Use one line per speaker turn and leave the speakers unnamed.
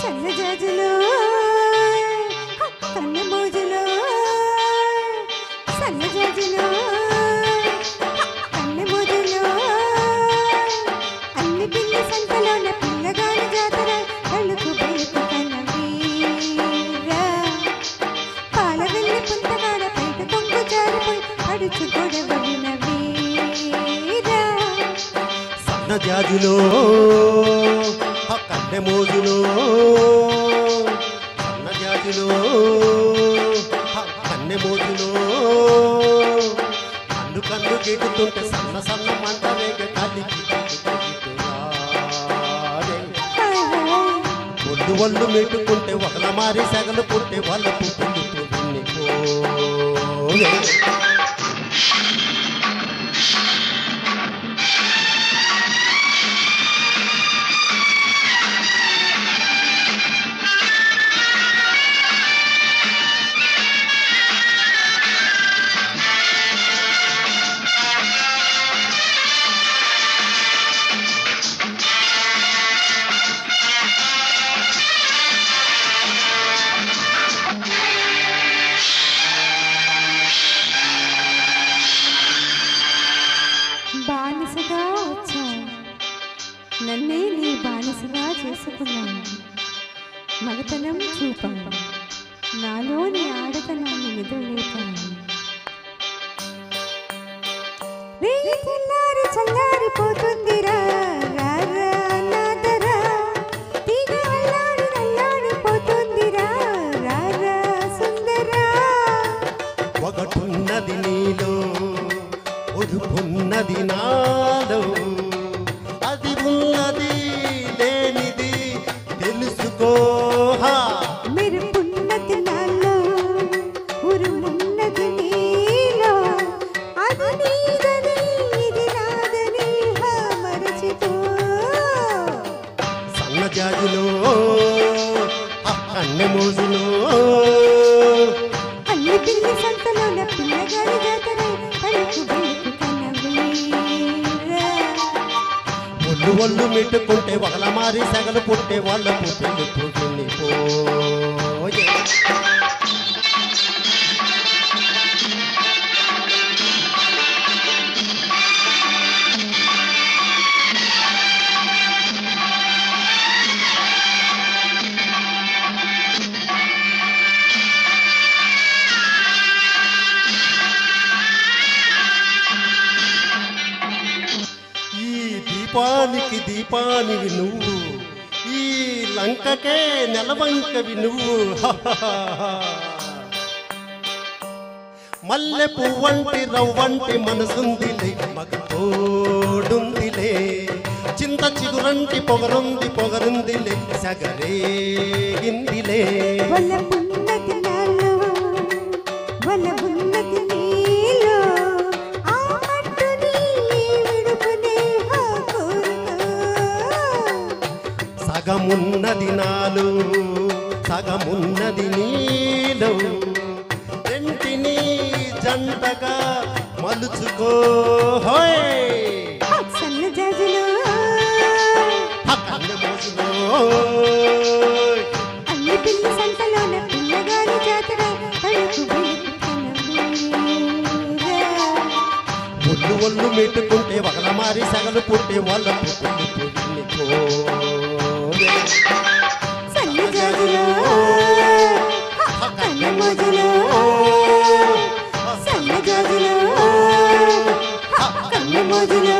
సన్నజాజులో కన్న మోజులో సన్నజాజులో కన్న మోజులో అన్ని పిల్ల సంతలోన పిల్లగాలి జాతర కళ్ళకు బయకు కన్నవీరా పాల వెళ్ళి పుంతగాడ బయట కొంగు జారిపోయి అడుచు గొడవలిన వీరా
సన్నజాజులో కన్నె మోజులో సన్నజాజులో కన్నె మోజులో కన్ను కన్ను గీటుతుంటే సన్న సన్న మంట వేగ కలిగి ఒళ్ళు ఒళ్ళు మెట్టుకుంటే ఒకల మారి సెగలు పుట్టే వాళ్ళ పుట్టింది
బానిసగా వచ్చావు నన్నే నీ బానిసగా చేసుకున్నాను మగతనం చూపాను నాలోని ఆడతనాన్ని నిద్రలేపాను చల్లారిపోతుందిరా నాదరా తీగ అల్లాడి నల్లాడిపోతుందిరా రారా సుందరా
ఒకటున్నది నీలో ఒదుపున్నది నాలో అది ఉన్నది లేనిది తెలుసుకోహా
మెరుపున్నది నాలో ఉరుమున్నది నీలో అది నీదని ఇది నాదని మరచిపో
సన్నజాజులో కన్నె మోజులో
అన్ని పిల్లి సంతలోన పిల్లగాడి జాతర కడుపు బెలుకు కన్నవీరా
ఒళ్ళు ఒళ్ళు మెట్టుకుంటే ఒకల మారి సెగలు పుట్టే వాళ్ళ పుట్టింది పుట్టింది పోయే దీపానికి దీపానివి నువ్వు ఈ లంకకే నెలవంకవి నువ్వు మల్లె పువ్వంటి రవ్వంటి మనసుందిలే మగ తోడుందిలే చింత చిగురంటి పొగరుంది పొగరుందిలే సగరేగిందిలే
వలపున్నది నాలో వలపున్నది నీలో ఆ మట్టుని విడుపునే కోరుకో
సగమున్నది నాలో సగమున్నది నీలో రెంటిని జంటగా మలుచుకో
సన్నజాజులో
కన్నె మోజులో
అన్ని పిల్లి సంతలోన పిల్లగాలి జాతర కడుపు బెలుకు కన్నవీరా
ఒళ్ళు ఒళ్ళు మెట్టుకుంటే ఒకల మారి సెగలు పుట్టే వాళ్ళ పుట్టింది పుట్టింది పోయే
సన్నజాజులో కన్నె మోజులో సన్నజాజులో కన్నె మోజులో